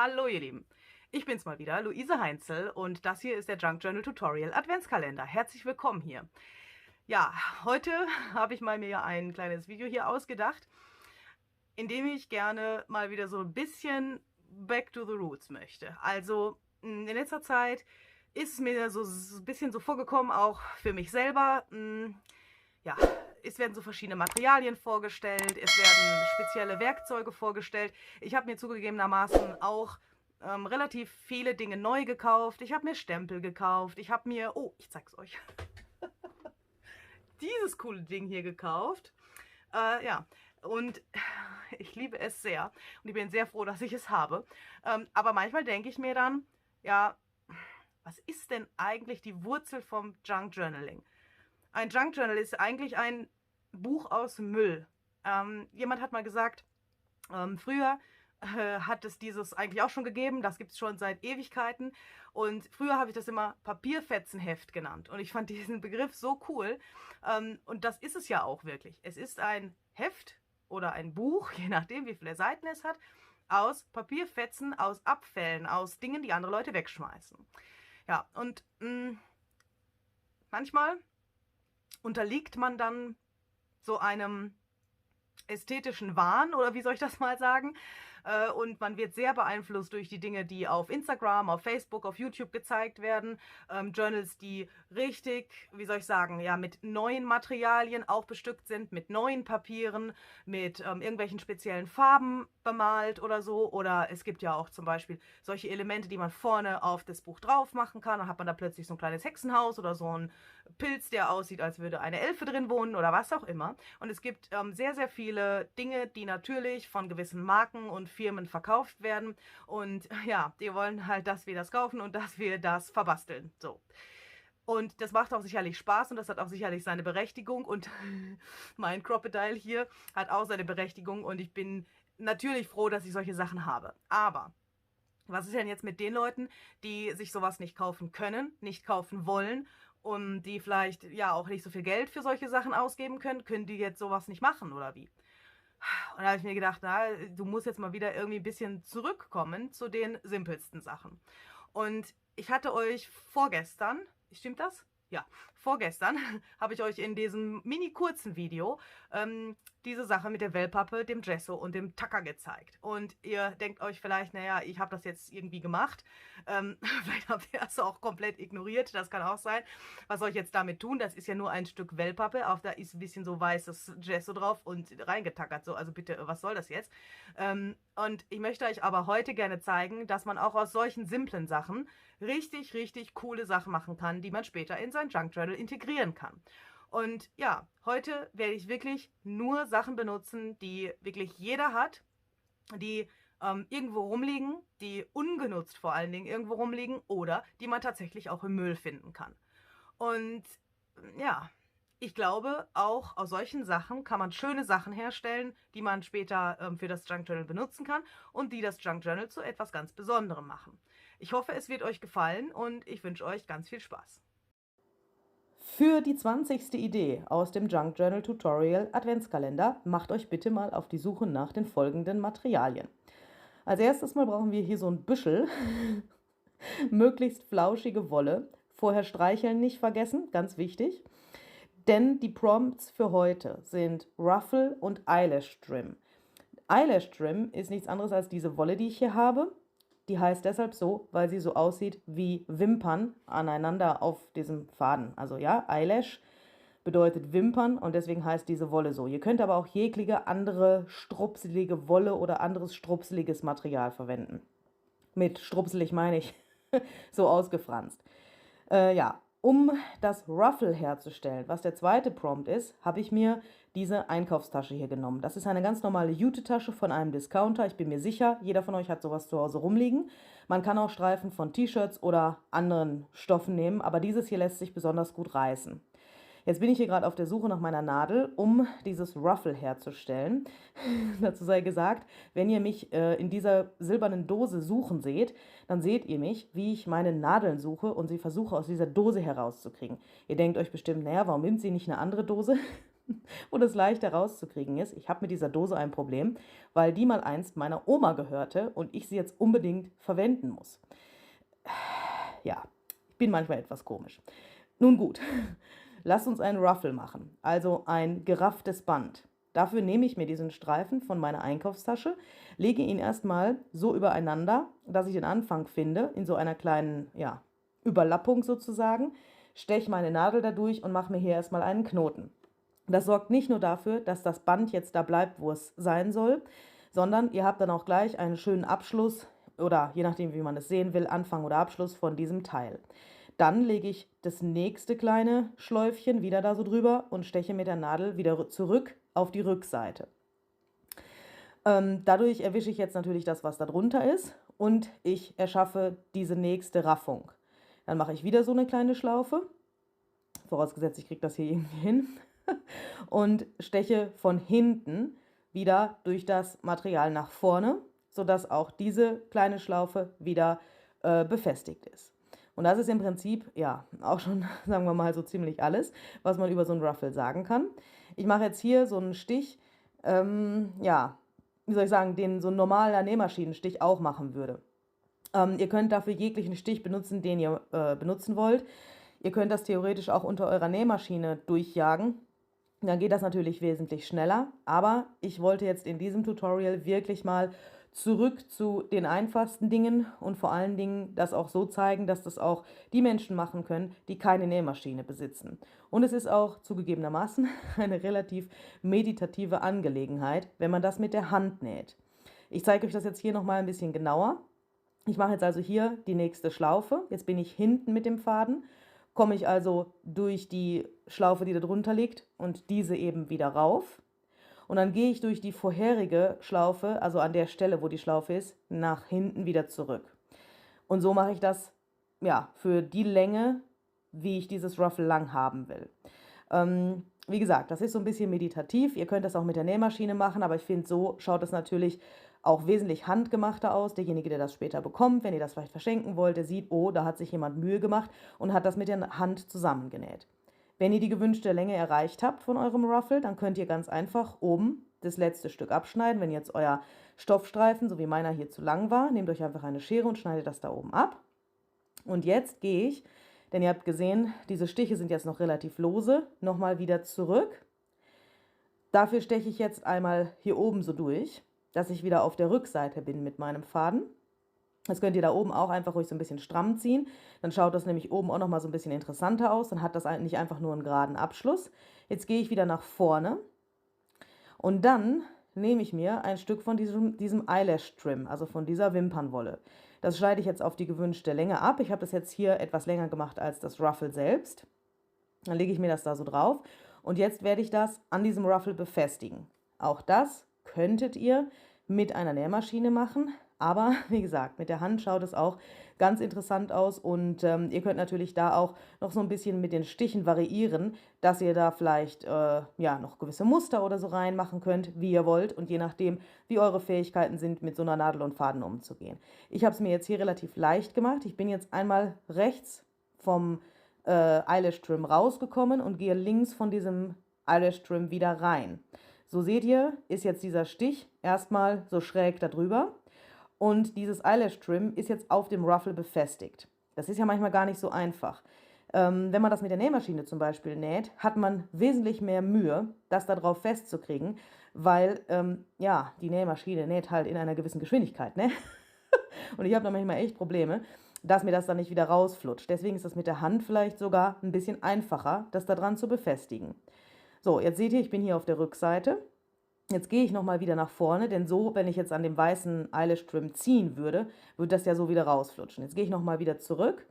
Hallo ihr Lieben, ich bin's mal wieder, Luise Heinzel, und das hier ist der Junk Journal Tutorial Adventskalender. Herzlich willkommen hier. Ja, heute habe ich mir ein kleines Video hier ausgedacht, in dem ich gerne mal wieder so ein bisschen back to the roots möchte. Also in letzter Zeit ist es mir so ein bisschen so vorgekommen, auch für mich selber. Ja, es werden so verschiedene Materialien vorgestellt, es werden spezielle Werkzeuge vorgestellt. Ich habe mir zugegebenermaßen auch relativ viele Dinge neu gekauft. Ich habe mir Stempel gekauft. Ich habe mir, oh, ich zeig's euch, dieses coole Ding hier gekauft. Ja, und ich liebe es sehr. Und ich bin sehr froh, dass ich es habe. Aber manchmal denke ich mir dann, ja, was ist denn eigentlich die Wurzel vom Junk Journaling? Ein Junk Journal ist eigentlich ein Buch aus Müll. Jemand hat mal gesagt, früher hat es dieses eigentlich auch schon gegeben, das gibt es schon seit Ewigkeiten. Und früher habe ich das immer Papierfetzenheft genannt. Und ich fand diesen Begriff so cool. Und das ist es ja auch wirklich. Es ist ein Heft oder ein Buch, je nachdem, wie viele Seiten es hat, aus Papierfetzen, aus Abfällen, aus Dingen, die andere Leute wegschmeißen. Ja, und manchmal unterliegt man dann so einem ästhetischen Wahn, oder wie soll ich das mal sagen? Und man wird sehr beeinflusst durch die Dinge, die auf Instagram, auf Facebook, auf YouTube gezeigt werden. Journals, die richtig, wie soll ich sagen, ja, mit neuen Materialien auch bestückt sind, mit neuen Papieren, mit irgendwelchen speziellen Farben bemalt oder so. Oder es gibt ja auch zum Beispiel solche Elemente, die man vorne auf das Buch drauf machen kann. Dann hat man da plötzlich so ein kleines Hexenhaus oder so ein Pilz, der aussieht, als würde eine Elfe drin wohnen oder was auch immer. Und es gibt sehr, sehr viele Dinge, die natürlich von gewissen Marken und Firmen verkauft werden. Und ja, die wollen halt, dass wir das kaufen und dass wir das verbasteln. So. Und das macht auch sicherlich Spaß und das hat auch sicherlich seine Berechtigung. Und mein Crocodile hier hat auch seine Berechtigung. Und ich bin natürlich froh, dass ich solche Sachen habe. Aber was ist denn jetzt mit den Leuten, die sich sowas nicht kaufen können, nicht kaufen wollen und die vielleicht ja auch nicht so viel Geld für solche Sachen ausgeben können? Können die jetzt sowas nicht machen oder wie? Und da habe ich mir gedacht, na, du musst jetzt mal wieder irgendwie ein bisschen zurückkommen zu den simpelsten Sachen. Und ich hatte euch vorgestern, stimmt das? Ja, vorgestern habe ich euch in diesem mini kurzen Video diese Sache mit der Wellpappe, dem Gesso und dem Tacker gezeigt. Und ihr denkt euch vielleicht, naja, ich habe das jetzt irgendwie gemacht. Vielleicht habt ihr das auch komplett ignoriert, das kann auch sein. Was soll ich jetzt damit tun? Das ist ja nur ein Stück Wellpappe, auf da ist ein bisschen so weißes Gesso drauf und reingetackert. So, also bitte, was soll das jetzt? Und ich möchte euch aber heute gerne zeigen, dass man auch aus solchen simplen Sachen richtig, richtig coole Sachen machen kann, die man später in sein Junk Journal integrieren kann. Und ja, heute werde ich wirklich nur Sachen benutzen, die wirklich jeder hat, die irgendwo rumliegen, die ungenutzt vor allen Dingen irgendwo rumliegen oder die man tatsächlich auch im Müll finden kann. Und ja, ich glaube, auch aus solchen Sachen kann man schöne Sachen herstellen, die man später für das Junk Journal benutzen kann und die das Junk Journal zu etwas ganz Besonderem machen. Ich hoffe, es wird euch gefallen und ich wünsche euch ganz viel Spaß. Für die 20. Idee aus dem Junk Journal Tutorial Adventskalender macht euch bitte mal auf die Suche nach den folgenden Materialien. Als erstes mal brauchen wir hier so ein Büschel, möglichst flauschige Wolle. Vorher streicheln nicht vergessen, ganz wichtig. Denn die Prompts für heute sind Ruffle und Eyelash Trim. Eyelash Trim ist nichts anderes als diese Wolle, die ich hier habe. Die heißt deshalb so, weil sie so aussieht wie Wimpern aneinander auf diesem Faden. Also ja, Eyelash bedeutet Wimpern und deswegen heißt diese Wolle so. Ihr könnt aber auch jegliche andere strupselige Wolle oder anderes strupseliges Material verwenden. Mit strupselig meine ich so ausgefranst. Ja, um das Ruffle herzustellen, was der zweite Prompt ist, habe ich mir diese Einkaufstasche hier genommen. Das ist eine ganz normale Jute-Tasche von einem Discounter. Ich bin mir sicher, jeder von euch hat sowas zu Hause rumliegen. Man kann auch Streifen von T-Shirts oder anderen Stoffen nehmen, aber dieses hier lässt sich besonders gut reißen. Jetzt bin ich hier gerade auf der Suche nach meiner Nadel, um dieses Ruffle herzustellen. Dazu sei gesagt, wenn ihr mich in dieser silbernen Dose suchen seht, dann seht ihr mich, wie ich meine Nadeln suche und sie versuche aus dieser Dose herauszukriegen. Ihr denkt euch bestimmt, naja, warum nimmt sie nicht eine andere Dose? wo das leicht herauszukriegen ist. Ich habe mit dieser Dose ein Problem, weil die mal einst meiner Oma gehörte und ich sie jetzt unbedingt verwenden muss. Ja, ich bin manchmal etwas komisch. Nun gut, lasst uns einen Ruffle machen, also ein gerafftes Band. Dafür nehme ich mir diesen Streifen von meiner Einkaufstasche, lege ihn erstmal so übereinander, dass ich den Anfang finde, in so einer kleinen, ja, Überlappung sozusagen, steche meine Nadel dadurch und mache mir hier erstmal einen Knoten. Das sorgt nicht nur dafür, dass das Band jetzt da bleibt, wo es sein soll, sondern ihr habt dann auch gleich einen schönen Abschluss oder je nachdem, wie man es sehen will, Anfang oder Abschluss von diesem Teil. Dann lege ich das nächste kleine Schläufchen wieder da so drüber und steche mit der Nadel wieder zurück auf die Rückseite. Dadurch erwische ich jetzt natürlich das, was da drunter ist, und ich erschaffe diese nächste Raffung. Dann mache ich wieder so eine kleine Schlaufe, vorausgesetzt ich kriege das hier irgendwie hin, und steche von hinten wieder durch das Material nach vorne, sodass auch diese kleine Schlaufe wieder befestigt ist. Und das ist im Prinzip, ja, auch schon, sagen wir mal, so ziemlich alles, was man über so einen Ruffle sagen kann. Ich mache jetzt hier so einen Stich, ja, wie soll ich sagen, den so ein normaler Nähmaschinenstich auch machen würde. Ihr könnt dafür jeglichen Stich benutzen, den ihr benutzen wollt. Ihr könnt das theoretisch auch unter eurer Nähmaschine durchjagen. Dann geht das natürlich wesentlich schneller, aber ich wollte jetzt in diesem Tutorial wirklich mal zurück zu den einfachsten Dingen und vor allen Dingen das auch so zeigen, dass das auch die Menschen machen können, die keine Nähmaschine besitzen. Und es ist auch zugegebenermaßen eine relativ meditative Angelegenheit, wenn man das mit der Hand näht. Ich zeige euch das jetzt hier nochmal ein bisschen genauer. Ich mache jetzt also hier die nächste Schlaufe. Jetzt bin ich hinten mit dem Faden, komme ich also durch die Schlaufe, die da drunter liegt, und diese eben wieder rauf. Und dann gehe ich durch die vorherige Schlaufe, also an der Stelle, wo die Schlaufe ist, nach hinten wieder zurück. Und so mache ich das, ja, für die Länge, wie ich dieses Ruffle lang haben will. Wie gesagt, das ist so ein bisschen meditativ. Ihr könnt das auch mit der Nähmaschine machen, aber ich finde, so schaut es natürlich auch wesentlich handgemachter aus. Derjenige, der das später bekommt, wenn ihr das vielleicht verschenken wollt, der sieht, oh, da hat sich jemand Mühe gemacht und hat das mit der Hand zusammengenäht. Wenn ihr die gewünschte Länge erreicht habt von eurem Ruffle, dann könnt ihr ganz einfach oben das letzte Stück abschneiden. Wenn jetzt euer Stoffstreifen, so wie meiner hier, zu lang war, nehmt euch einfach eine Schere und schneidet das da oben ab. Und jetzt gehe ich, denn ihr habt gesehen, diese Stiche sind jetzt noch relativ lose, nochmal wieder zurück. Dafür steche ich jetzt einmal hier oben so durch, dass ich wieder auf der Rückseite bin mit meinem Faden. Das könnt ihr da oben auch einfach ruhig so ein bisschen stramm ziehen. Dann schaut das nämlich oben auch noch mal so ein bisschen interessanter aus. Dann hat das nicht einfach nur einen geraden Abschluss. Jetzt gehe ich wieder nach vorne und dann nehme ich mir ein Stück von diesem Eyelash Trim, also von dieser Wimpernwolle. Das schneide ich jetzt auf die gewünschte Länge ab. Ich habe das jetzt hier etwas länger gemacht als das Ruffle selbst. Dann lege ich mir das da so drauf und jetzt werde ich das an diesem Ruffle befestigen. Auch das könntet ihr mit einer Nähmaschine machen, aber wie gesagt, mit der Hand schaut es auch ganz interessant aus und ihr könnt natürlich da auch noch so ein bisschen mit den Stichen variieren, dass ihr da vielleicht ja, noch gewisse Muster oder so reinmachen könnt, wie ihr wollt und je nachdem, wie eure Fähigkeiten sind, mit so einer Nadel und Faden umzugehen. Ich habe es mir jetzt hier relativ leicht gemacht. Ich bin jetzt einmal rechts vom Eyelash Trim rausgekommen und gehe links von diesem Eyelash Trim wieder rein. So seht ihr, ist jetzt dieser Stich erstmal so schräg darüber und dieses Eyelash Trim ist jetzt auf dem Ruffle befestigt. Das ist ja manchmal gar nicht so einfach. Wenn man das mit der Nähmaschine zum Beispiel näht, hat man wesentlich mehr Mühe, das da drauf festzukriegen, weil ja, die Nähmaschine näht halt in einer gewissen Geschwindigkeit, ne? Und ich habe da manchmal echt Probleme, dass mir das dann nicht wieder rausflutscht. Deswegen ist das mit der Hand vielleicht sogar ein bisschen einfacher, das da dran zu befestigen. So, jetzt seht ihr, ich bin hier auf der Rückseite. Jetzt gehe ich nochmal wieder nach vorne, denn so, wenn ich jetzt an dem weißen Eyelash Trim ziehen würde, würde das ja so wieder rausflutschen. Jetzt gehe ich nochmal wieder zurück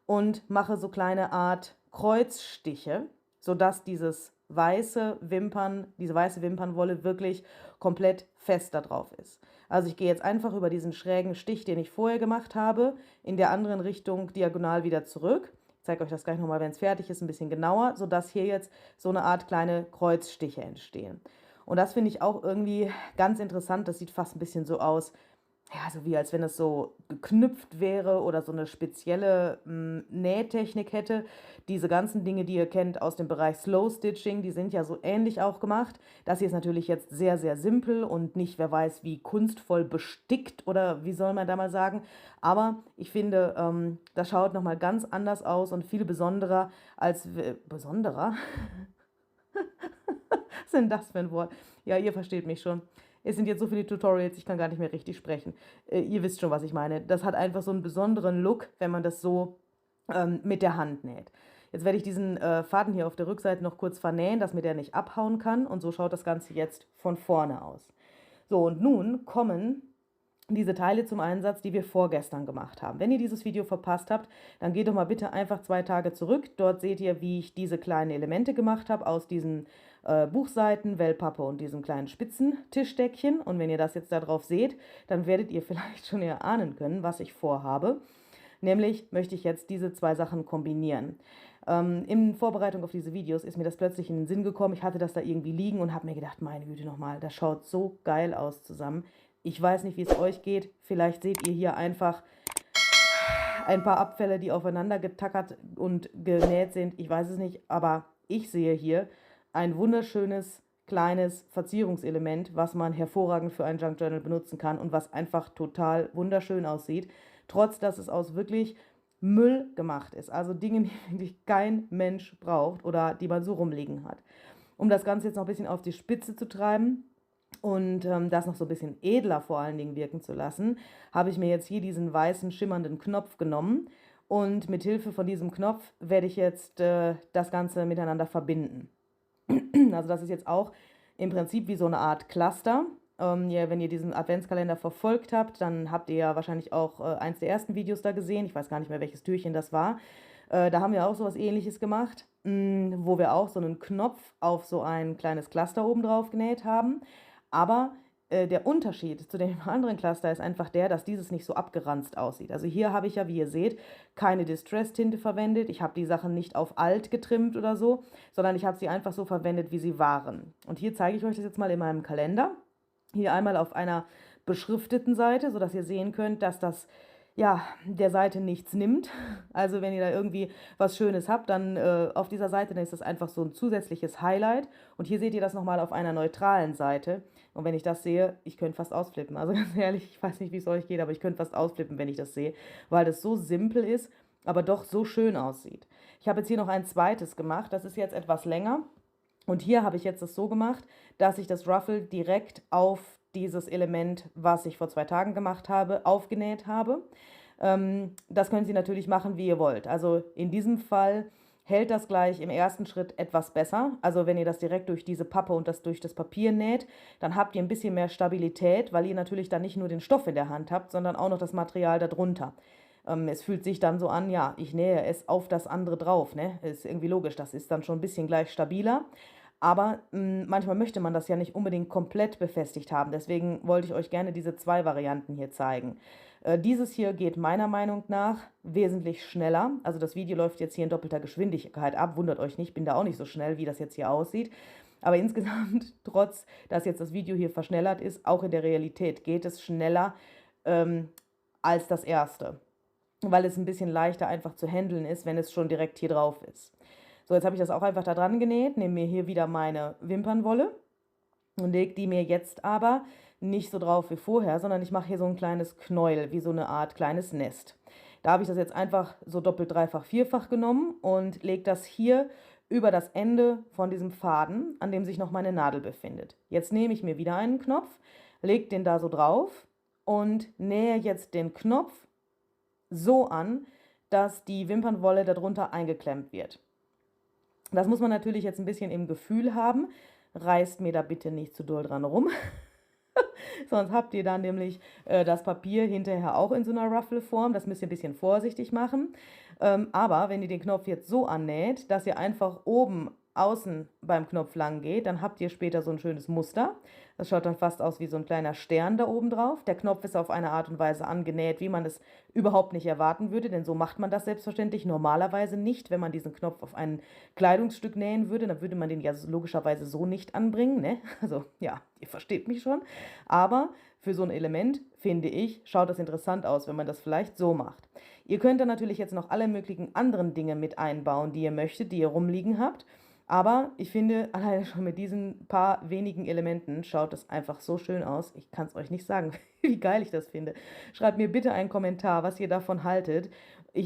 und mache so kleine Art Kreuzstiche, sodass diese weiße Wimpernwolle wirklich komplett fest da drauf ist. Also ich gehe jetzt einfach über diesen schrägen Stich, den ich vorher gemacht habe, in der anderen Richtung diagonal wieder zurück. Ich zeige euch das gleich nochmal, wenn es fertig ist, ein bisschen genauer, sodass hier jetzt so eine Art kleine Kreuzstiche entstehen. Und das finde ich auch irgendwie ganz interessant. Das sieht fast ein bisschen so aus, ja, so wie als wenn es so geknüpft wäre oder so eine spezielle Nähtechnik hätte. Diese ganzen Dinge, die ihr kennt aus dem Bereich Slow Stitching, die sind ja so ähnlich auch gemacht. Das hier ist natürlich jetzt sehr, sehr simpel und nicht, wer weiß, wie kunstvoll bestickt oder wie soll man da mal sagen. Aber ich finde, das schaut nochmal ganz anders aus und viel besonderer als, besonderer? Was ist denn das für ein Wort? Ja, ihr versteht mich schon. Es sind jetzt so viele Tutorials, ich kann gar nicht mehr richtig sprechen. Ihr wisst schon, was ich meine. Das hat einfach so einen besonderen Look, wenn man das so mit der Hand näht. Jetzt werde ich diesen Faden hier auf der Rückseite noch kurz vernähen, dass mir der nicht abhauen kann. Und so schaut das Ganze jetzt von vorne aus. So, und nun kommen diese Teile zum Einsatz, die wir vorgestern gemacht haben. Wenn ihr dieses Video verpasst habt, dann geht doch mal bitte einfach 2 Tage zurück. Dort seht ihr, wie ich diese kleinen Elemente gemacht habe aus diesen Buchseiten, Wellpappe und diesem kleinen Spitzentischdeckchen. Und wenn ihr das jetzt da drauf seht, dann werdet ihr vielleicht schon erahnen können, was ich vorhabe. Nämlich möchte ich jetzt diese 2 Sachen kombinieren. In Vorbereitung auf diese Videos ist mir das plötzlich in den Sinn gekommen. Ich hatte das da irgendwie liegen und habe mir gedacht, meine Güte nochmal, das schaut so geil aus zusammen. Ich weiß nicht, wie es euch geht. Vielleicht seht ihr hier einfach ein paar Abfälle, die aufeinander getackert und genäht sind. Ich weiß es nicht, aber ich sehe hier ein wunderschönes, kleines Verzierungselement, was man hervorragend für ein Junk Journal benutzen kann und was einfach total wunderschön aussieht, trotz dass es aus wirklich Müll gemacht ist. Also Dinge, die wirklich kein Mensch braucht oder die man so rumliegen hat. Um das Ganze jetzt noch ein bisschen auf die Spitze zu treiben, und das noch so ein bisschen edler vor allen Dingen wirken zu lassen, habe ich mir jetzt hier diesen weißen, schimmernden Knopf genommen. Und mit Hilfe von diesem Knopf werde ich jetzt das Ganze miteinander verbinden. Also das ist jetzt auch im Prinzip wie so eine Art Cluster. Ja, wenn ihr diesen Adventskalender verfolgt habt, dann habt ihr ja wahrscheinlich auch eins der ersten Videos da gesehen. Ich weiß gar nicht mehr, welches Türchen das war. Da haben wir auch so was Ähnliches gemacht, wo wir auch so einen Knopf auf so ein kleines Cluster oben drauf genäht haben. Aber der Unterschied zu dem anderen Cluster ist einfach der, dass dieses nicht so abgeranzt aussieht. Also hier habe ich ja, wie ihr seht, keine Distress-Tinte verwendet. Ich habe die Sachen nicht auf alt getrimmt oder so, sondern ich habe sie einfach so verwendet, wie sie waren. Und hier zeige ich euch das jetzt mal in meinem Kalender. Hier einmal auf einer beschrifteten Seite, sodass ihr sehen könnt, dass das ja, der Seite nichts nimmt. Also wenn ihr da irgendwie was Schönes habt, dann auf dieser Seite, dann ist das einfach so ein zusätzliches Highlight. Und hier seht ihr das nochmal auf einer neutralen Seite. Und wenn ich das sehe, ich könnte fast ausflippen. Also ganz ehrlich, ich weiß nicht, wie es euch geht, aber ich könnte fast ausflippen, wenn ich das sehe, weil das so simpel ist, aber doch so schön aussieht. Ich habe jetzt hier noch ein zweites gemacht, das ist jetzt etwas länger. Und hier habe ich jetzt das so gemacht, dass ich das Ruffle direkt auf dieses Element, was ich vor 2 Tagen gemacht habe, aufgenäht habe. Das können Sie natürlich machen, wie ihr wollt. Also in diesem Fall hält das gleich im ersten Schritt etwas besser. Also wenn ihr das direkt durch diese Pappe und das durch das Papier näht, dann habt ihr ein bisschen mehr Stabilität, weil ihr natürlich dann nicht nur den Stoff in der Hand habt, sondern auch noch das Material darunter. Es fühlt sich dann so an, ja, ich nähe es auf das andere drauf, ne? Ist irgendwie logisch, das ist dann schon ein bisschen gleich stabiler. Aber manchmal möchte man das ja nicht unbedingt komplett befestigt haben. Deswegen wollte ich euch gerne diese 2 Varianten hier zeigen. Dieses hier geht meiner Meinung nach wesentlich schneller. Also das Video läuft jetzt hier in doppelter Geschwindigkeit ab. Wundert euch nicht, bin da auch nicht so schnell, wie das jetzt hier aussieht. Aber insgesamt, trotz dass jetzt das Video hier verschnellert ist, auch in der Realität geht es schneller als das erste. Weil es ein bisschen leichter einfach zu handeln ist, wenn es schon direkt hier drauf ist. So, jetzt habe ich das auch einfach da dran genäht, nehme mir hier wieder meine Wimpernwolle und lege die mir jetzt aber nicht so drauf wie vorher, sondern ich mache hier so ein kleines Knäuel, wie so eine Art kleines Nest. Da habe ich das jetzt einfach so doppelt, dreifach, vierfach genommen und lege das hier über das Ende von diesem Faden, an dem sich noch meine Nadel befindet. Jetzt nehme ich mir wieder einen Knopf, lege den da so drauf und nähe jetzt den Knopf so an, dass die Wimpernwolle darunter eingeklemmt wird. Das muss man natürlich jetzt ein bisschen im Gefühl haben. Reißt mir da bitte nicht zu doll dran rum. Sonst habt ihr dann nämlich das Papier hinterher auch in so einer Ruffle-Form. Das müsst ihr ein bisschen vorsichtig machen. Aber wenn ihr den Knopf jetzt so annäht, dass ihr einfach oben außen beim Knopf lang geht, dann habt ihr später so ein schönes Muster. Das schaut dann fast aus wie so ein kleiner Stern da oben drauf. Der Knopf ist auf eine Art und Weise angenäht, wie man es überhaupt nicht erwarten würde, denn so macht man das selbstverständlich normalerweise nicht. Wenn man diesen Knopf auf ein Kleidungsstück nähen würde, dann würde man den ja logischerweise so nicht anbringen, ne? Also ja, ihr versteht mich schon. Aber für so ein Element, finde ich, schaut das interessant aus, wenn man das vielleicht so macht. Ihr könnt dann natürlich jetzt noch alle möglichen anderen Dinge mit einbauen, die ihr möchtet, die ihr rumliegen habt. Aber ich finde, alleine schon mit diesen paar wenigen Elementen schaut es einfach so schön aus. Ich kann es euch nicht sagen, wie geil ich das finde. Schreibt mir bitte einen Kommentar, was ihr davon haltet.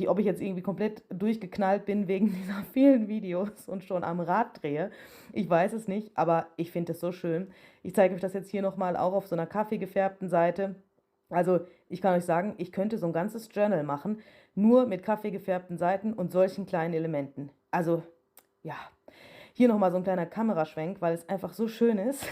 Ob ich jetzt irgendwie komplett durchgeknallt bin wegen dieser vielen Videos und schon am Rad drehe. Ich weiß es nicht, aber ich finde es so schön. Ich zeige euch das jetzt hier nochmal auch auf so einer kaffeegefärbten Seite. Also ich kann euch sagen, ich könnte so ein ganzes Journal machen, nur mit kaffeegefärbten Seiten und solchen kleinen Elementen. Also ja, hier nochmal so ein kleiner Kameraschwenk, weil es einfach so schön ist.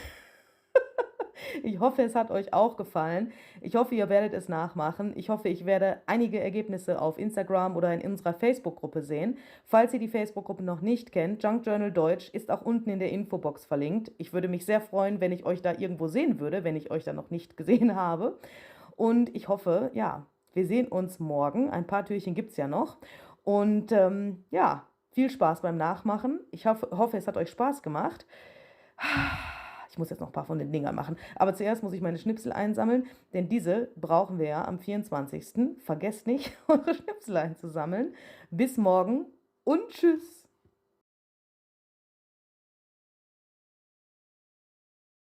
Ich hoffe, es hat euch auch gefallen. Ich hoffe, ihr werdet es nachmachen. Ich hoffe, ich werde einige Ergebnisse auf Instagram oder in unserer Facebook-Gruppe sehen. Falls ihr die Facebook-Gruppe noch nicht kennt, Junk Journal Deutsch ist auch unten in der Infobox verlinkt. Ich würde mich sehr freuen, wenn ich euch da irgendwo sehen würde, wenn ich euch da noch nicht gesehen habe. Und ich hoffe, ja, wir sehen uns morgen. Ein paar Türchen gibt es ja noch. Und ja, viel Spaß beim Nachmachen. Ich hoffe, es hat euch Spaß gemacht. Ich muss jetzt noch ein paar von den Dingern machen. Aber zuerst muss ich meine Schnipsel einsammeln, denn diese brauchen wir ja am 24. Vergesst nicht, eure Schnipsel einzusammeln. Bis morgen und tschüss.